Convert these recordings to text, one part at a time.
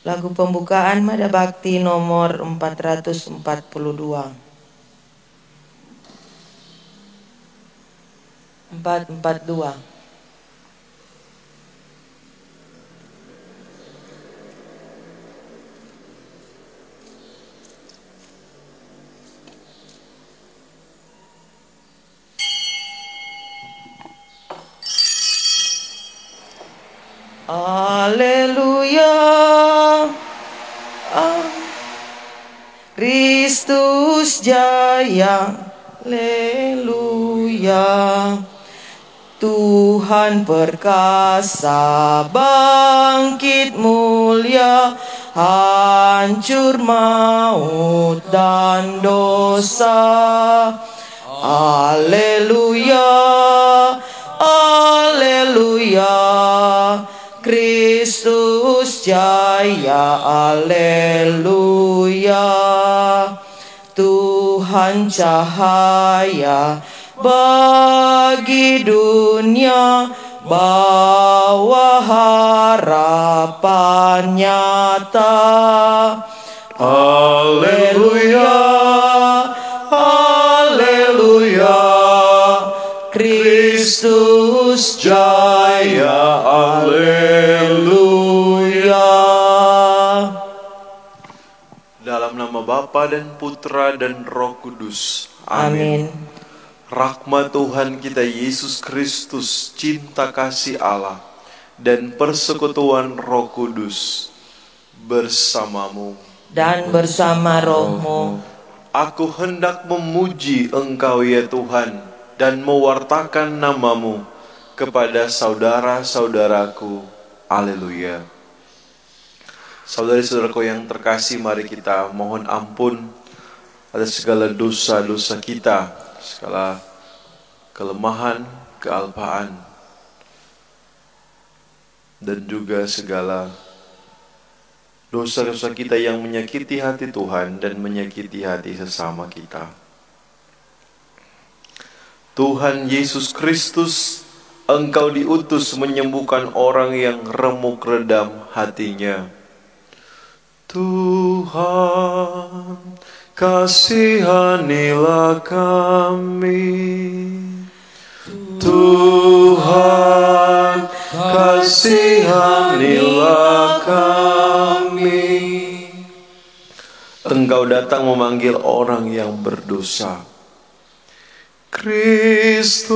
Lagu pembukaan Mada Bakti nomor 442. 442. Haleluya, Kristus jaya, haleluya. Tuhan perkasa, bangkit mulia, hancur maut dan dosa. Haleluya, haleluya. Kristus jaya, haleluya. Tuhan cahaya bagi dunia, bawa harapan nyata. Haleluya, haleluya. Kristus jaya, haleluya. Dalam nama Bapa dan Putra dan Roh Kudus. Amin. Rahmat Tuhan kita Yesus Kristus, cinta kasih Allah, dan persekutuan Roh Kudus bersamamu Dan bersama rohmu. Aku hendak memuji Engkau ya Tuhan, dan mewartakan namamu kepada saudara-saudaraku. Haleluya. Saudari-saudaraku yang terkasih, mari kita mohon ampun atas segala dosa-dosa kita, segala kelemahan, kealpaan, dan juga segala dosa-dosa kita yang menyakiti hati Tuhan dan menyakiti hati sesama kita. Tuhan Yesus Kristus, Engkau diutus menyembuhkan orang yang remuk redam hatinya. Tuhan, kasihanilah kami. Tuhan, kasihanilah kami. Engkau datang memanggil orang yang berdosa. Kristus,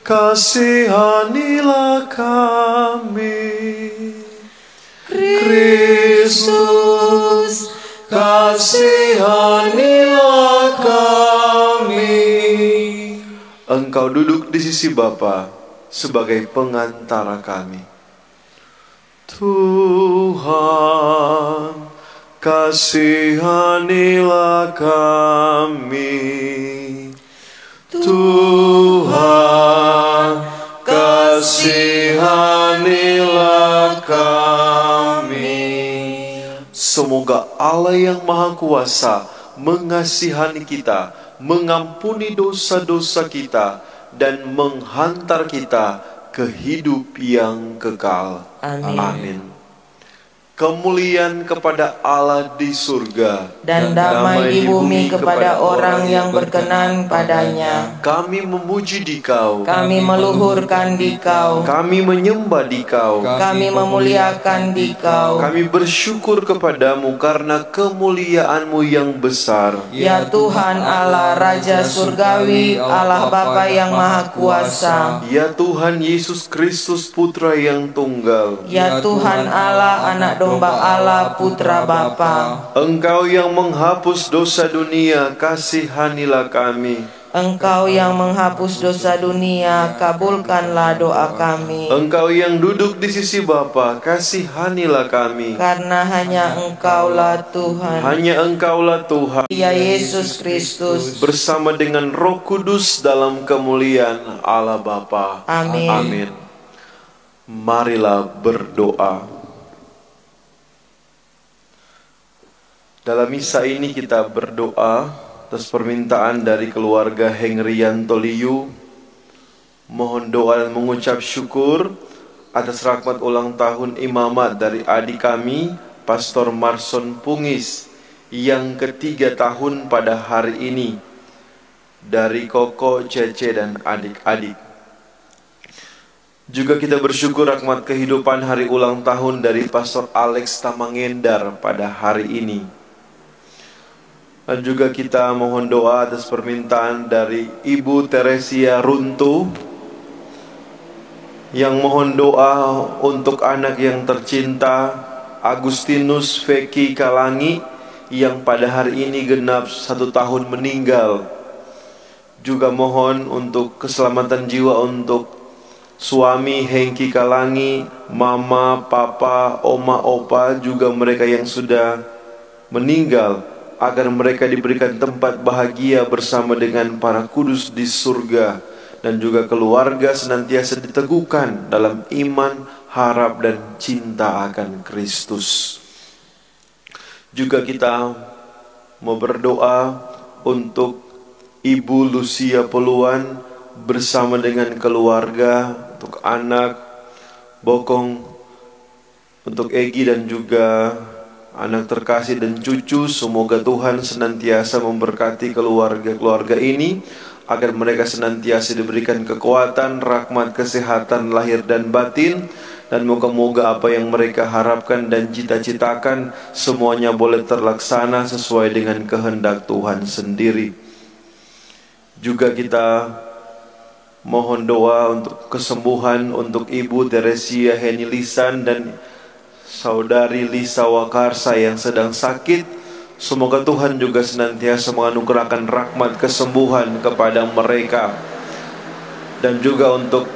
kasihanilah kami. Kristus, kasihanilah kami. Engkau duduk di sisi Bapa sebagai pengantara kami. Tuhan, kasihanilah kami. Tuhan, kasihanilah kami. Semoga Allah yang Maha Kuasa mengasihani kita, mengampuni dosa-dosa kita, dan menghantar kita ke hidup yang kekal. Amin. Amin. Kemuliaan kepada Allah di surga, Dan damai di bumi kepada orang yang berkenan padanya. Kami memuji Dikau, Kami meluhurkan Dikau, kami menyembah Dikau, kami memuliakan Dikau. kami bersyukur kepadamu karena kemuliaan-Mu yang besar. Ya Tuhan Allah, Raja Surgawi, Allah Bapa yang Maha Kuasa. Ya Tuhan Yesus Kristus, Putra yang tunggal. Ya Tuhan Allah, Anak Domba Allah, Putra Bapa. Engkau yang menghapus dosa dunia, kasihanilah kami. Engkau yang menghapus dosa dunia, kabulkanlah doa kami. Engkau yang duduk di sisi Bapa, kasihanilah kami. Karena hanya Engkaulah Tuhan, Hanya Engkaulah Tuhan, ya Yesus Kristus. bersama dengan Roh Kudus dalam kemuliaan Allah Bapa. Amin. Amin. Marilah berdoa. Dalam misa ini kita berdoa atas permintaan dari keluarga Henryanto Liu. Mohon doa dan mengucap syukur atas rahmat ulang tahun imamat dari adik kami, Pastor Marson Pungis, yang ketiga tahun pada hari ini, dari Koko, Cece, dan adik-adik. Juga kita bersyukur rahmat kehidupan hari ulang tahun dari Pastor Alex Tamangendar pada hari ini. Dan juga kita mohon doa atas permintaan dari Ibu Teresia Runtu, yang mohon doa untuk anak yang tercinta Agustinus Feki Kalangi, yang pada hari ini genap 1 tahun meninggal. Juga mohon untuk keselamatan jiwa untuk suami Hengki Kalangi, mama, papa, oma, opa, juga mereka yang sudah meninggal, agar mereka diberikan tempat bahagia bersama dengan para kudus di surga, dan juga keluarga senantiasa diteguhkan dalam iman, harap, dan cinta akan Kristus. Juga kita mau berdoa untuk Ibu Lucia Poluan bersama dengan keluarga, untuk anak Bokong, untuk Egi dan juga anak terkasih dan cucu. Semoga Tuhan senantiasa memberkati keluarga-keluarga ini, agar mereka senantiasa diberikan kekuatan, rahmat, kesehatan lahir dan batin, dan moga-moga apa yang mereka harapkan dan cita-citakan semuanya boleh terlaksana sesuai dengan kehendak Tuhan sendiri. Juga kita mohon doa untuk kesembuhan untuk Ibu Teresia Henilisan dan Saudari Lisa Wakarsa yang sedang sakit. Semoga Tuhan juga senantiasa menganugerahkan rahmat kesembuhan kepada mereka. Dan juga untuk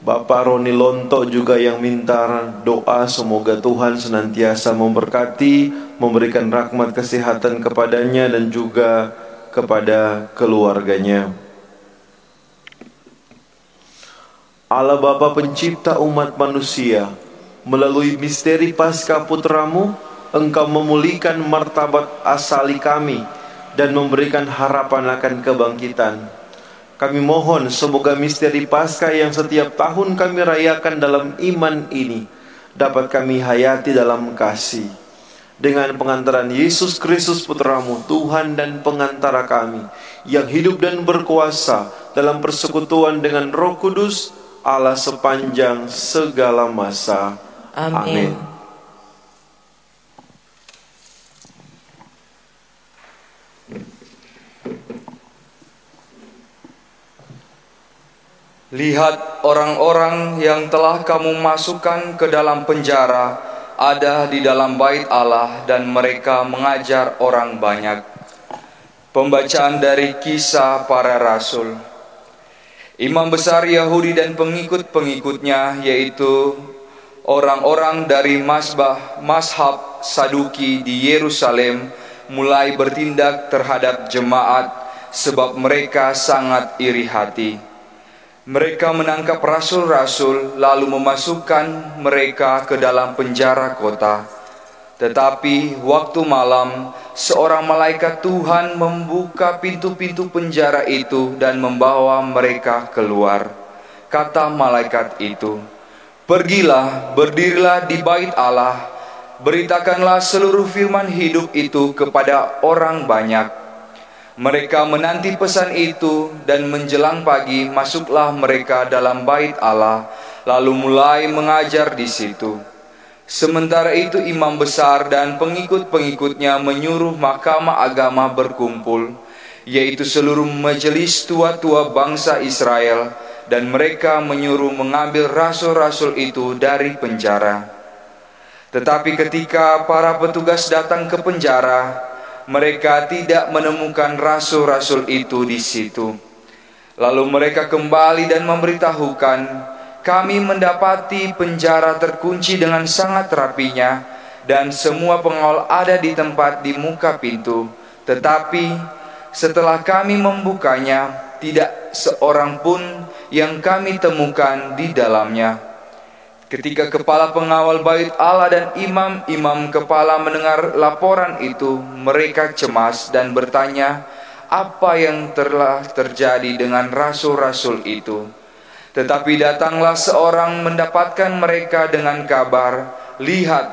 Bapak Roni Lonto juga yang minta doa, semoga Tuhan senantiasa memberkati, memberikan rahmat kesehatan kepadanya dan juga kepada keluarganya. Allah Bapa pencipta umat manusia, melalui misteri Paskah Putramu, Engkau memulihkan martabat asali kami dan memberikan harapan akan kebangkitan. Kami mohon semoga misteri Paskah yang setiap tahun kami rayakan dalam iman ini dapat kami hayati dalam kasih. Dengan pengantaran Yesus Kristus Putramu, Tuhan dan pengantara kami, yang hidup dan berkuasa dalam persekutuan dengan Roh Kudus, Allah sepanjang segala masa. Amin. Lihat, orang-orang yang telah kamu masukkan ke dalam penjara ada di dalam bait Allah, dan mereka mengajar orang banyak. Pembacaan dari Kisah Para Rasul. Imam besar Yahudi dan pengikut-pengikutnya, yaitu orang-orang dari mazhab Saduki di Yerusalem, mulai bertindak terhadap jemaat, sebab mereka sangat iri hati. Mereka menangkap rasul-rasul, lalu memasukkan mereka ke dalam penjara kota. Tetapi waktu malam, seorang malaikat Tuhan membuka pintu-pintu penjara itu dan membawa mereka keluar. Kata malaikat itu, "Pergilah, berdirilah di bait Allah, beritakanlah seluruh firman hidup itu kepada orang banyak." Mereka menanti pesan itu, dan menjelang pagi masuklah mereka dalam bait Allah, lalu mulai mengajar di situ. Sementara itu imam besar dan pengikut-pengikutnya menyuruh mahkamah agama berkumpul, yaitu seluruh majelis tua-tua bangsa Israel, dan mereka menyuruh mengambil rasul-rasul itu dari penjara. Tetapi ketika para petugas datang ke penjara, mereka tidak menemukan rasul-rasul itu di situ. Lalu mereka kembali dan memberitahukan, "Kami mendapati penjara terkunci dengan sangat rapinya, dan semua pengawal ada di tempat di muka pintu. Tetapi setelah kami membukanya, tidak seorang pun yang kami temukan di dalamnya." Ketika kepala pengawal bait Allah dan imam-imam kepala mendengar laporan itu, mereka cemas dan bertanya, apa yang telah terjadi dengan rasul-rasul itu. Tetapi datanglah seorang mendapatkan mereka dengan kabar, "Lihat,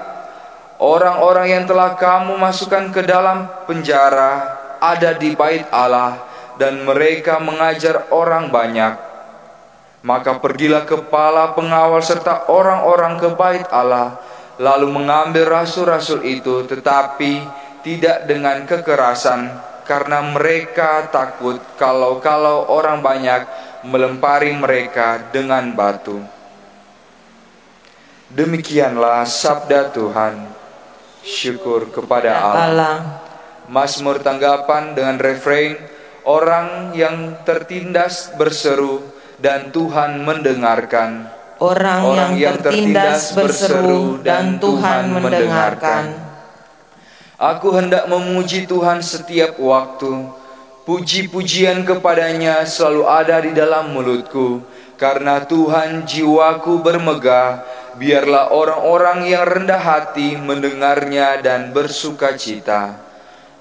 orang-orang yang telah kamu masukkan ke dalam penjara ada di bait Allah, dan mereka mengajar orang banyak." Maka pergilah kepala pengawal serta orang-orang ke bait Allah, lalu mengambil rasul-rasul itu, tetapi tidak dengan kekerasan, karena mereka takut kalau orang banyak melempari mereka dengan batu. Demikianlah sabda Tuhan. Syukur kepada Allah. Mazmur tanggapan dengan refrain, orang yang tertindas berseru dan Tuhan mendengarkan. Orang yang tertindas berseru dan Tuhan mendengarkan. Aku hendak memuji Tuhan setiap waktu. Puji-pujian kepadanya selalu ada di dalam mulutku. Karena Tuhan jiwaku bermegah. Biarlah orang-orang yang rendah hati mendengarnya dan bersuka cita.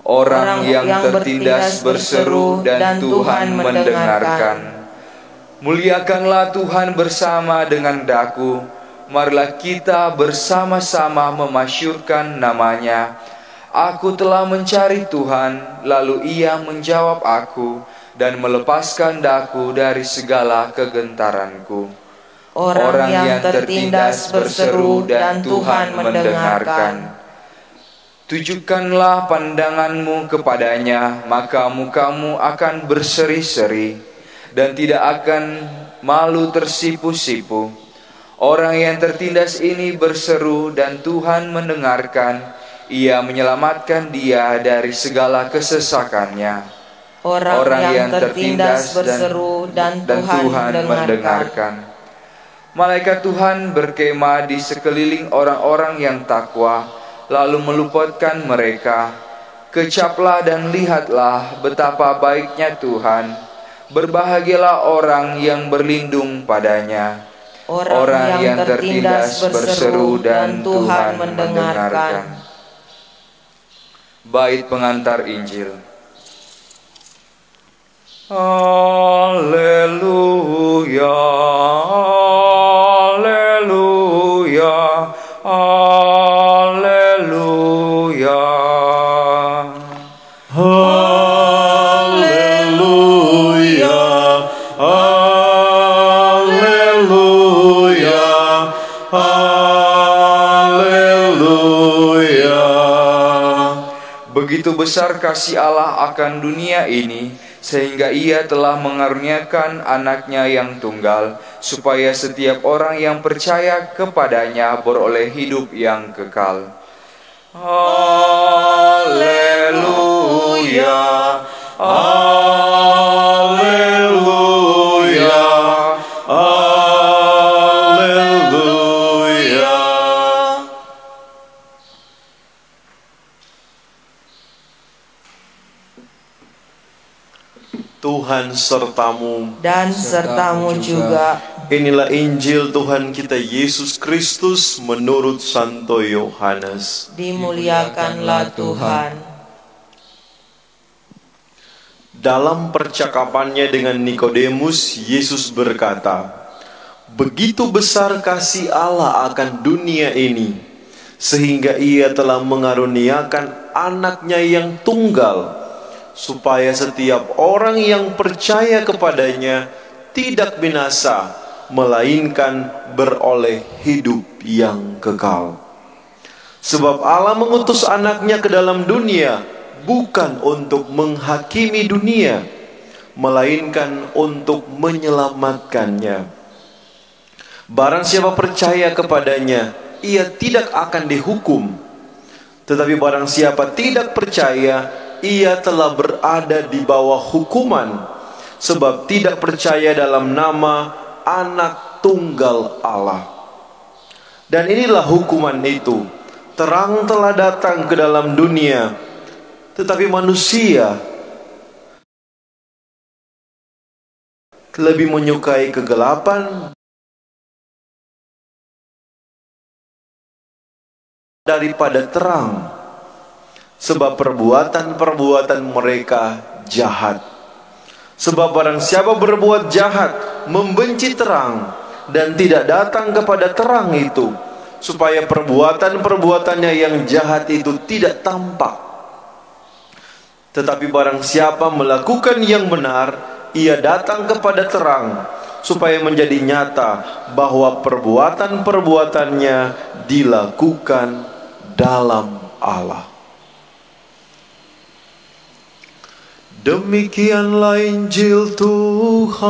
Orang yang tertindas berseru dan Tuhan mendengarkan. Muliakanlah Tuhan bersama dengan daku. Marilah kita bersama-sama memasyurkan namanya. Aku telah mencari Tuhan, lalu Ia menjawab aku dan melepaskan daku dari segala kegentaranku. Orang yang tertindas berseru dan Tuhan mendengarkan. Tujukanlah pandanganmu kepadanya, maka mukamu akan berseri-seri dan tidak akan malu tersipu-sipu. Orang yang tertindas ini berseru dan Tuhan mendengarkan. Ia menyelamatkan dia dari segala kesesakannya. Orang yang tertindas berseru dan Tuhan mendengarkan. Malaikat Tuhan berkemah di sekeliling orang-orang yang takwa, lalu meluputkan mereka. Kecaplah dan lihatlah betapa baiknya Tuhan. Berbahagialah orang yang berlindung padanya. Orang yang tertindas berseru dan Tuhan mendengarkan. Bait pengantar Injil. Haleluya, haleluya, haleluya. Haleluya, haleluya, haleluya. Begitu besar kasih Allah akan dunia ini, sehingga Ia telah mengaruniakan anaknya yang tunggal, supaya setiap orang yang percaya kepadanya beroleh hidup yang kekal. Haleluya, haleluya, haleluya. Tuhan sertamu. Dan sertamu juga. Inilah Injil Tuhan kita Yesus Kristus menurut Santo Yohanes. Dimuliakanlah Tuhan. Dalam percakapannya dengan Nikodemus, Yesus berkata, "Begitu besar kasih Allah akan dunia ini, sehingga Ia telah mengaruniakan anaknya yang tunggal, supaya setiap orang yang percaya kepadanya tidak binasa, melainkan beroleh hidup yang kekal. Sebab Allah mengutus anaknya ke dalam dunia, bukan untuk menghakimi dunia, melainkan untuk menyelamatkannya. Barang siapa percaya kepadanya, ia tidak akan dihukum. Tetapi barang siapa tidak percaya, ia telah berada di bawah hukuman, sebab tidak percaya dalam nama Anak Tunggal Allah. Dan inilah hukuman itu, terang telah datang ke dalam dunia, tetapi manusia lebih menyukai kegelapan daripada terang, sebab perbuatan-perbuatan mereka jahat. Sebab barang siapa berbuat jahat, membenci terang, dan tidak datang kepada terang itu, supaya perbuatan-perbuatannya yang jahat itu tidak tampak. Tetapi barang siapa melakukan yang benar, ia datang kepada terang, supaya menjadi nyata bahwa perbuatan-perbuatannya dilakukan dalam Allah. Demikianlah Injil Tuhan.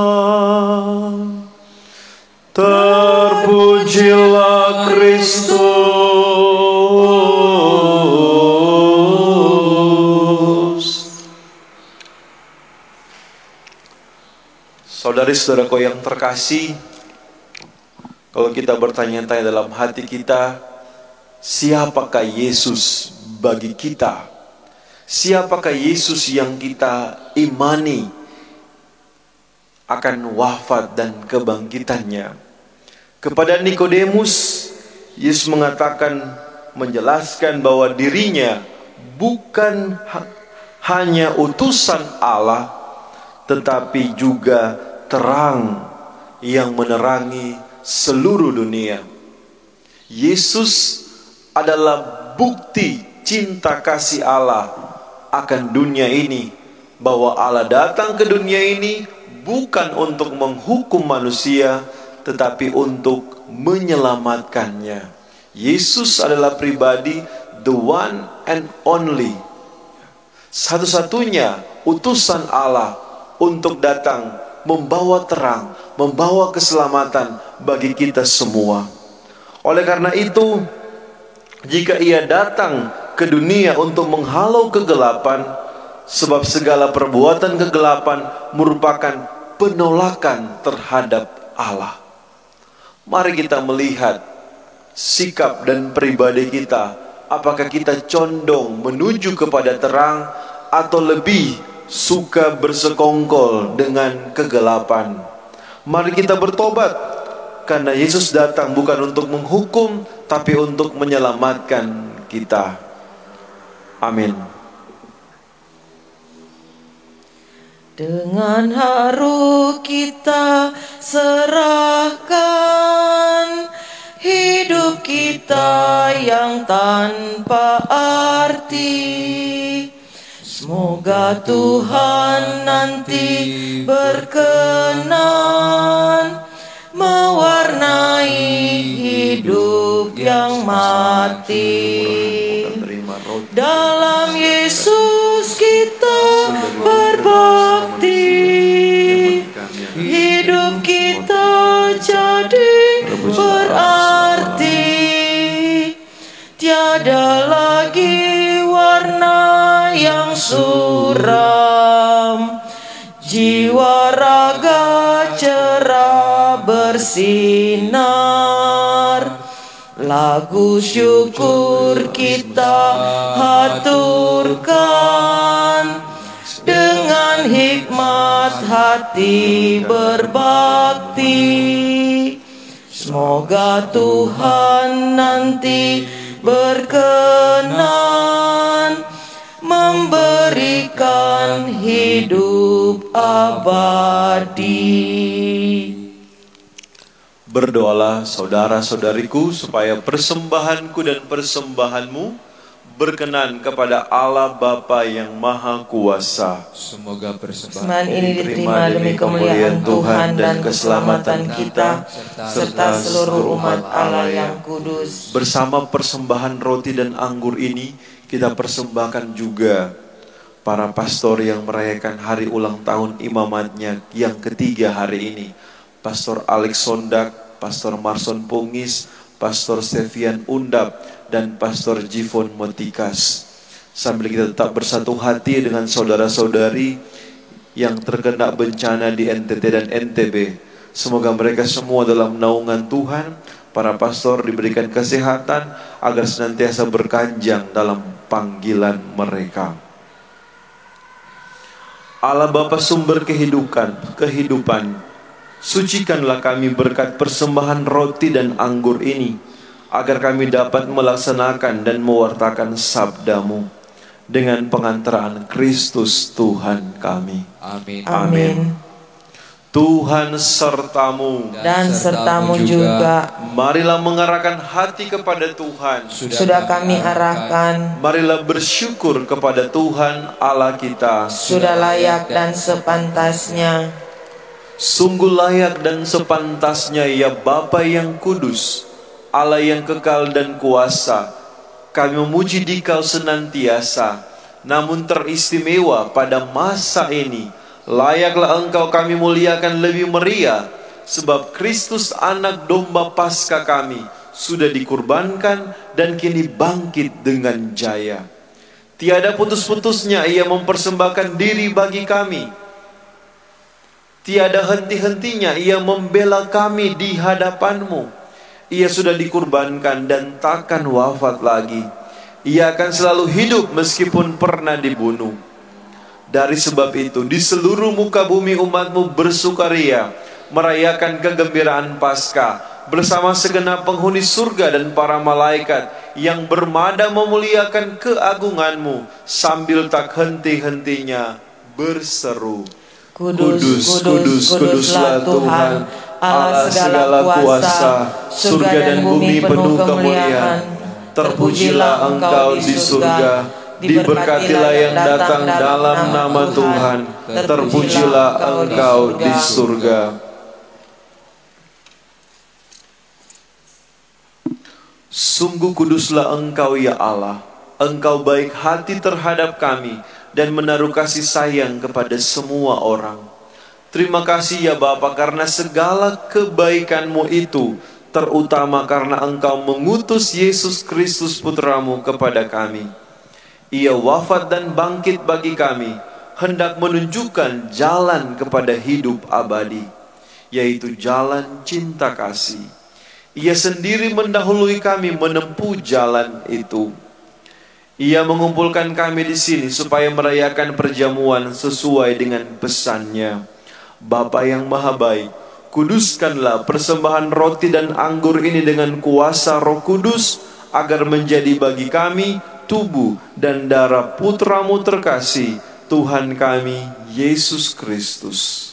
Terpujilah Kristus. Saudari-saudaraku yang terkasih, kalau kita bertanya-tanya dalam hati kita, siapakah Yesus bagi kita? Siapakah Yesus yang kita imani akan wafat dan kebangkitannya? Kepada Nikodemus, Yesus mengatakan, menjelaskan bahwa dirinya bukan hanya utusan Allah, tetapi juga terang yang menerangi seluruh dunia. Yesus adalah bukti cinta kasih Allah akan dunia ini, bahwa Allah datang ke dunia ini bukan untuk menghukum manusia, tetapi untuk menyelamatkannya. Yesus adalah pribadi, the one and only, satu-satunya utusan Allah untuk datang membawa terang, membawa keselamatan bagi kita semua. Oleh karena itu, jika ia datang ke dunia untuk menghalau kegelapan, sebab segala perbuatan kegelapan merupakan penolakan terhadap Allah. Mari kita melihat sikap dan pribadi kita. Apakah kita condong menuju kepada terang, atau lebih suka bersekongkol dengan kegelapan? Mari kita bertobat, karena Yesus datang bukan untuk menghukum, tapi untuk menyelamatkan kita. Amin. Dengan haru kita serahkan hidup kita yang tanpa arti. Semoga Tuhan nanti berkenan mewarnai hidup yang mati. Dalam Yesus kita berbakti, hidup kita jadi berarti. Tiada lagi warna yang suram, jiwa raga cerah bersinar. Lagu syukur kita haturkan, dengan hikmat hati berbakti. Semoga Tuhan nanti berkenan memberikan hidup abadi. Berdoalah saudara-saudariku, supaya persembahanku dan persembahanmu berkenan kepada Allah Bapa yang Maha Kuasa. Semoga persembahan ini diterima demi kemuliaan Tuhan dan keselamatan kita, serta seluruh umat Allah yang kudus. Bersama persembahan roti dan anggur ini, kita persembahkan juga para pastor yang merayakan hari ulang tahun imamatnya yang ketiga hari ini. Pastor Alex Sondak, Pastor Marson Pungis, Pastor Stevian Undap, dan Pastor Jivon Motikas. Sambil kita tetap bersatu hati dengan saudara-saudari yang terkena bencana di NTT dan NTB. Semoga mereka semua dalam naungan Tuhan, para pastor diberikan kesehatan agar senantiasa berkanjang dalam panggilan mereka. Allah Bapa sumber kehidupan, sucikanlah kami berkat persembahan roti dan anggur ini, agar kami dapat melaksanakan dan mewartakan sabda-Mu. dengan pengantaraan Kristus Tuhan kami. Amin. Amin. Tuhan sertamu. Dan sertamu juga. Marilah mengarahkan hati kepada Tuhan. Sudah kami arahkan. Marilah bersyukur kepada Tuhan Allah kita. Sudah layak dan sepantasnya. Sungguh layak dan sepantasnya ya Bapa yang kudus, Allah yang kekal dan kuasa. Kami memuji Dikau senantiasa, namun teristimewa pada masa ini. Layaklah Engkau kami muliakan lebih meriah, sebab Kristus anak domba Paskah kami sudah dikurbankan dan kini bangkit dengan jaya. Tiada putus-putusnya Ia mempersembahkan diri bagi kami. Tiada henti-hentinya Ia membela kami di hadapan-Mu. Ia sudah dikurbankan dan takkan wafat lagi. Ia akan selalu hidup meskipun pernah dibunuh. Dari sebab itu, di seluruh muka bumi umat-Mu bersukaria, merayakan kegembiraan Paskah, bersama segenap penghuni surga dan para malaikat yang bermada memuliakan keagungan-Mu, sambil tak henti-hentinya berseru, Kudus, kudus, kuduslah Tuhan, Allah segala kuasa, surga dan bumi penuh kemuliaan. Terpujilah Engkau di surga, diberkatilah yang datang dalam nama Tuhan, terpujilah Engkau di surga. Sungguh kuduslah Engkau ya Allah, Engkau baik hati terhadap kami dan menaruh kasih sayang kepada semua orang. Terima kasih ya Bapa karena segala kebaikan-Mu itu, terutama karena Engkau mengutus Yesus Kristus Putra-Mu kepada kami. Ia wafat dan bangkit bagi kami, hendak menunjukkan jalan kepada hidup abadi, yaitu jalan cinta kasih. Ia sendiri mendahului kami menempuh jalan itu. Ia mengumpulkan kami di sini supaya merayakan perjamuan sesuai dengan pesan-Nya. Bapa yang Maha Baik, kuduskanlah persembahan roti dan anggur ini dengan kuasa Roh Kudus, agar menjadi bagi kami tubuh dan darah Putra-Mu terkasih, Tuhan kami Yesus Kristus.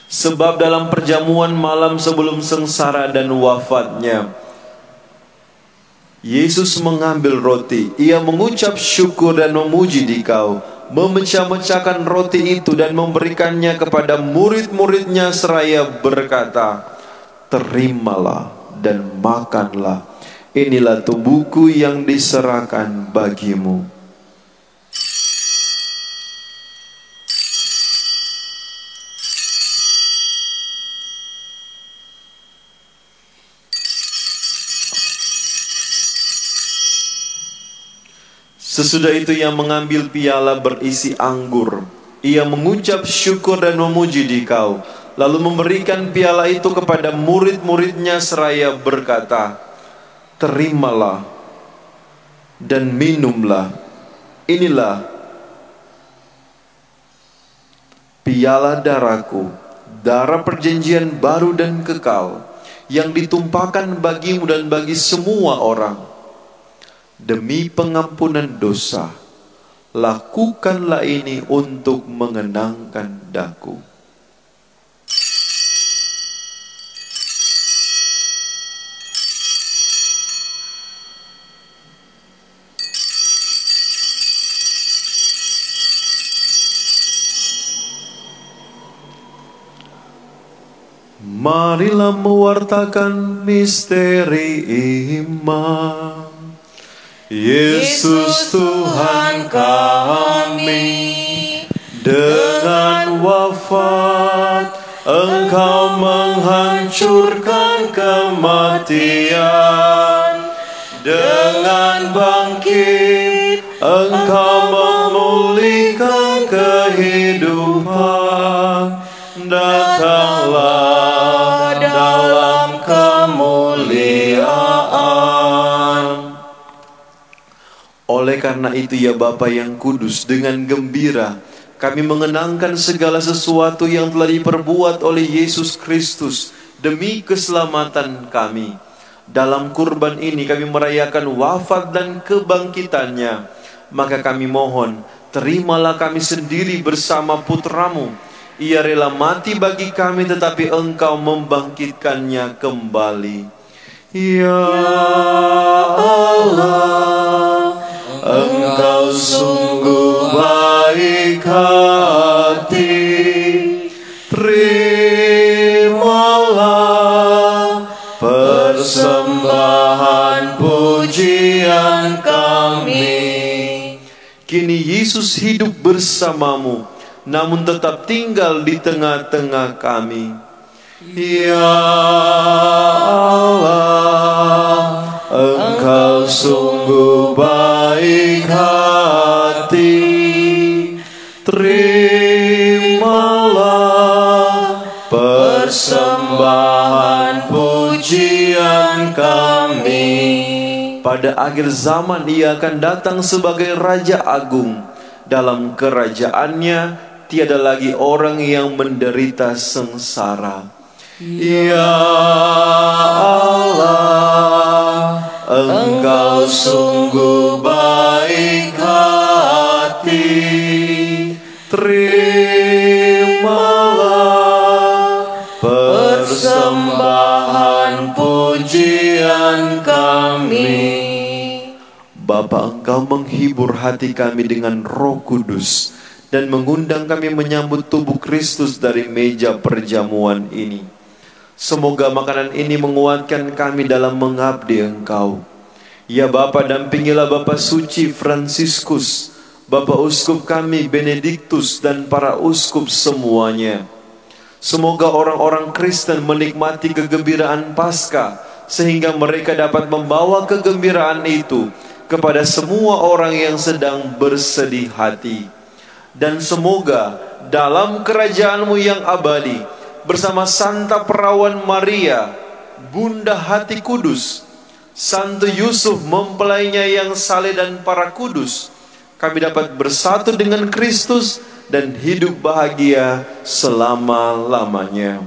Sebab dalam perjamuan malam sebelum sengsara dan wafat-Nya, Yesus mengambil roti, Ia mengucap syukur dan memuji Dikau, memecah-mecahkan roti itu dan memberikannya kepada murid-murid-Nya seraya berkata, terimalah dan makanlah, inilah tubuhku yang diserahkan bagimu. Sesudah itu Ia mengambil piala berisi anggur. Ia mengucap syukur dan memuji Dikau, lalu memberikan piala itu kepada murid-murid-Nya seraya berkata, terimalah dan minumlah, inilah piala darahku, darah perjanjian baru dan kekal, yang ditumpahkan bagimu dan bagi semua orang. Demi pengampunan dosa, lakukanlah ini untuk mengenangkan daku. Marilah mewartakan misteri iman. Yesus Tuhan kami, dengan wafat Engkau menghancurkan kematian, dengan bangkit Engkau memulihkan kehidupan. Datanglah dalam kemuliaan. Oleh karena itu ya Bapa yang kudus, dengan gembira kami mengenangkan segala sesuatu yang telah diperbuat oleh Yesus Kristus demi keselamatan kami. Dalam kurban ini kami merayakan wafat dan kebangkitannya. Maka kami mohon, terimalah kami sendiri bersama putramu. Ia rela mati bagi kami, tetapi Engkau membangkitkannya kembali. Ya Allah, Engkau sungguh baik hati. Terimalah persembahan pujian kami. Kini Yesus hidup bersamamu, namun tetap tinggal di tengah-tengah kami. Ya Allah, Engkau sungguh baik hati. Terimalah persembahan pujian kami. Pada akhir zaman Ia akan datang sebagai Raja Agung. Dalam kerajaannya tiada lagi orang yang menderita sengsara. Ya Allah, Engkau sungguh baik hati. Terimalah persembahan pujian kami. Bapa, Engkau menghibur hati kami dengan Roh Kudus dan mengundang kami menyambut tubuh Kristus dari meja perjamuan ini. Semoga makanan ini menguatkan kami dalam mengabdi Engkau. Ya Bapa, dampingilah Bapak Suci Fransiskus, Bapak Uskup kami Benediktus, dan para uskup semuanya. Semoga orang-orang Kristen menikmati kegembiraan Paskah, sehingga mereka dapat membawa kegembiraan itu kepada semua orang yang sedang bersedih hati. Dan semoga dalam kerajaan-Mu yang abadi, bersama Santa Perawan Maria, Bunda Hati Kudus, Santo Yusuf mempelainya yang saleh, dan para kudus, kami dapat bersatu dengan Kristus dan hidup bahagia selama-lamanya.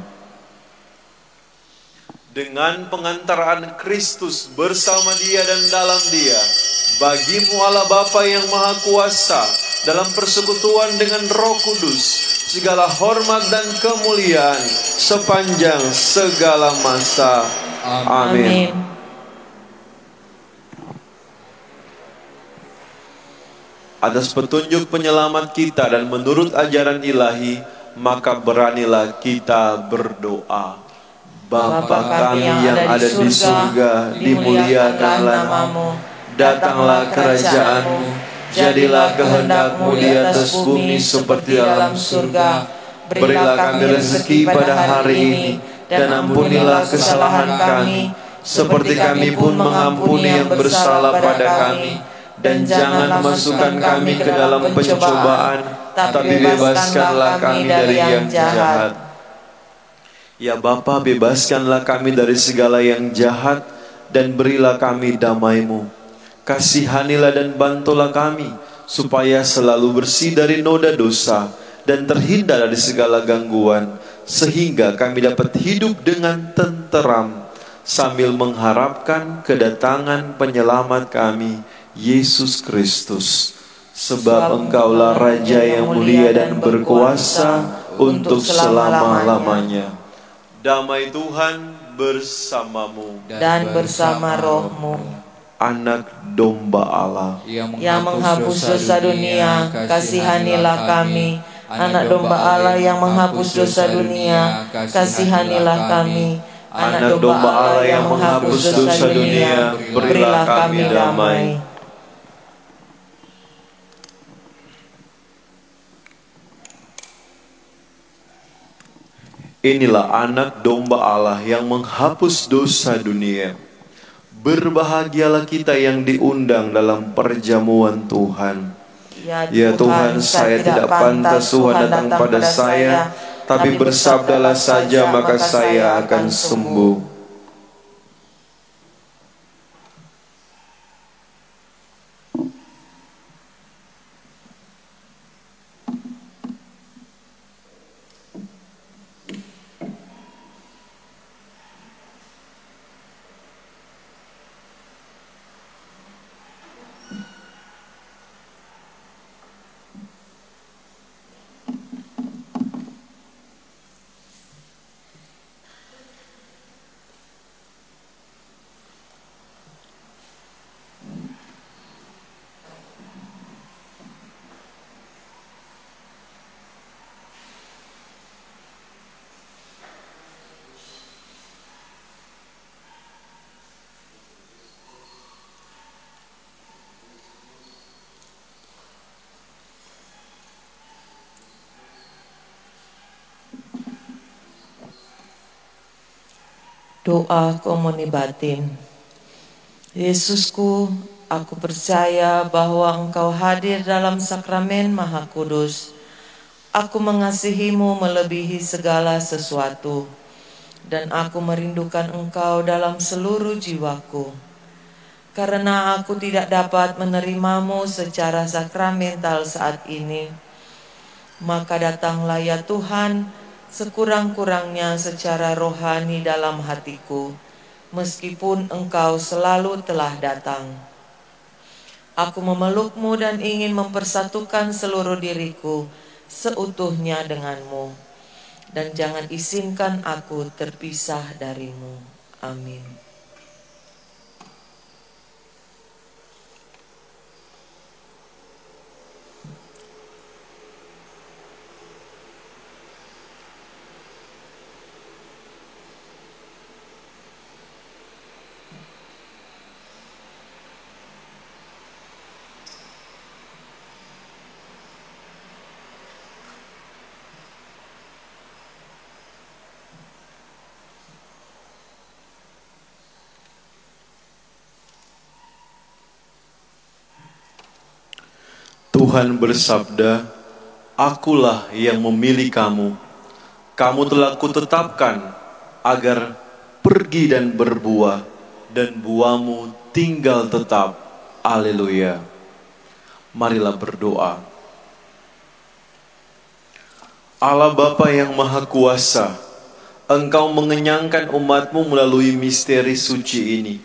Dengan pengantaraan Kristus bersama Dia dan dalam Dia, bagi-Mu Allah Bapa yang Maha Kuasa, dalam persekutuan dengan Roh Kudus, segala hormat dan kemuliaan sepanjang segala masa. Amin. Atas petunjuk penyelamat kita dan menurut ajaran ilahi, maka beranilah kita berdoa. Bapa kami yang ada di surga, dimuliakanlah namamu. Datanglah kerajaan-Mu, jadilah kehendak-Mu di atas bumi seperti dalam surga. Berilah kami rezeki pada hari ini, dan ampunilah kesalahan kami, seperti kami pun mengampuni yang bersalah pada kami. Dan jangan masukkan kami ke dalam pencobaan, tapi bebaskanlah kami dari yang jahat. Ya Bapa, bebaskanlah kami dari segala yang jahat, dan berilah kami damai-Mu. Kasihanilah dan bantulah kami, supaya selalu bersih dari noda dosa, dan terhindar dari segala gangguan, sehingga kami dapat hidup dengan tenteram, sambil mengharapkan kedatangan penyelamat kami, Yesus Kristus. Sebab Engkaulah Raja yang mulia dan berkuasa untuk selama-lamanya. Damai Tuhan bersamamu dan bersama rohmu. Anak domba Allah yang menghapus dosa dunia, kasihanilah kami. Anak domba Allah yang menghapus dosa dunia, kasihanilah kami. Anak domba Allah yang menghapus dosa dunia, berilah kami damai. Inilah anak domba Allah yang menghapus dosa dunia. Berbahagialah kita yang diundang dalam perjamuan Tuhan. Ya Tuhan, saya tidak pantas Tuhan datang pada saya, tapi bersabdalah saja maka saya akan sembuh. Doa komuni batin. Yesusku, aku percaya bahwa Engkau hadir dalam sakramen Maha Kudus. Aku mengasihimu melebihi segala sesuatu, dan aku merindukan Engkau dalam seluruh jiwaku. Karena aku tidak dapat menerimamu secara sakramental saat ini, maka datanglah ya Tuhan, sekurang-kurangnya secara rohani dalam hatiku, meskipun Engkau selalu telah datang. Aku memelukmu dan ingin mempersatukan seluruh diriku seutuhnya denganmu, dan jangan izinkan aku terpisah darimu. Amin. Tuhan bersabda, "Akulah yang memilih kamu. Kamu telah kutetapkan agar pergi dan berbuah, dan buahmu tinggal tetap." Haleluya. Marilah berdoa. Allah Bapa yang Maha Kuasa, Engkau mengenyangkan umat-Mu melalui misteri suci ini.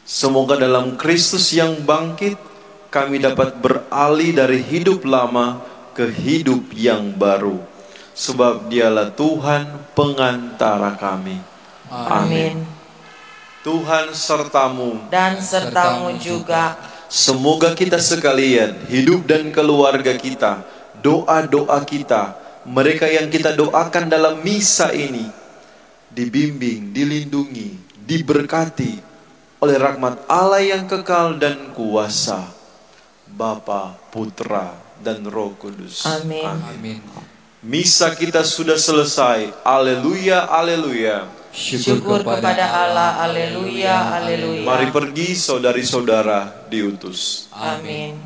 Semoga dalam Kristus yang bangkit, kami dapat beralih dari hidup lama ke hidup yang baru. Sebab Dialah Tuhan pengantara kami. Amin. Tuhan sertamu Dan sertamu juga. Semoga kita sekalian, hidup dan keluarga kita, doa-doa kita, mereka yang kita doakan dalam misa ini, dibimbing, dilindungi, diberkati oleh rahmat Allah yang kekal dan kuasa, Bapa, Putra, dan Roh Kudus. Amin. Amin. Misa kita sudah selesai. Haleluya, haleluya. Syukur kepada Allah. Haleluya, haleluya. Mari pergi saudari-saudara diutus. Amin.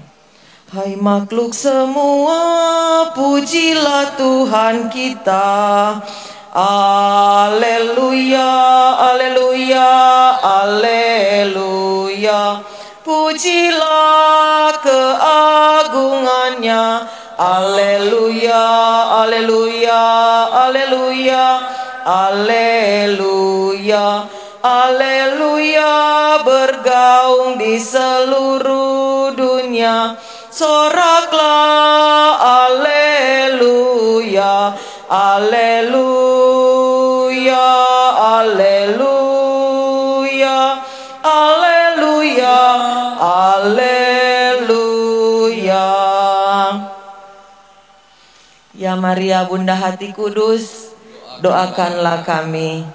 Hai makhluk semua, pujilah Tuhan kita. Haleluya, haleluya, haleluya. Pujilah keagungannya. Haleluya, haleluya, haleluya, haleluya, haleluya. Bergaung di seluruh dunia, soraklah haleluya, haleluya, haleluya, haleluya, haleluya. Ya Maria Bunda Hati Kudus, doakanlah kami.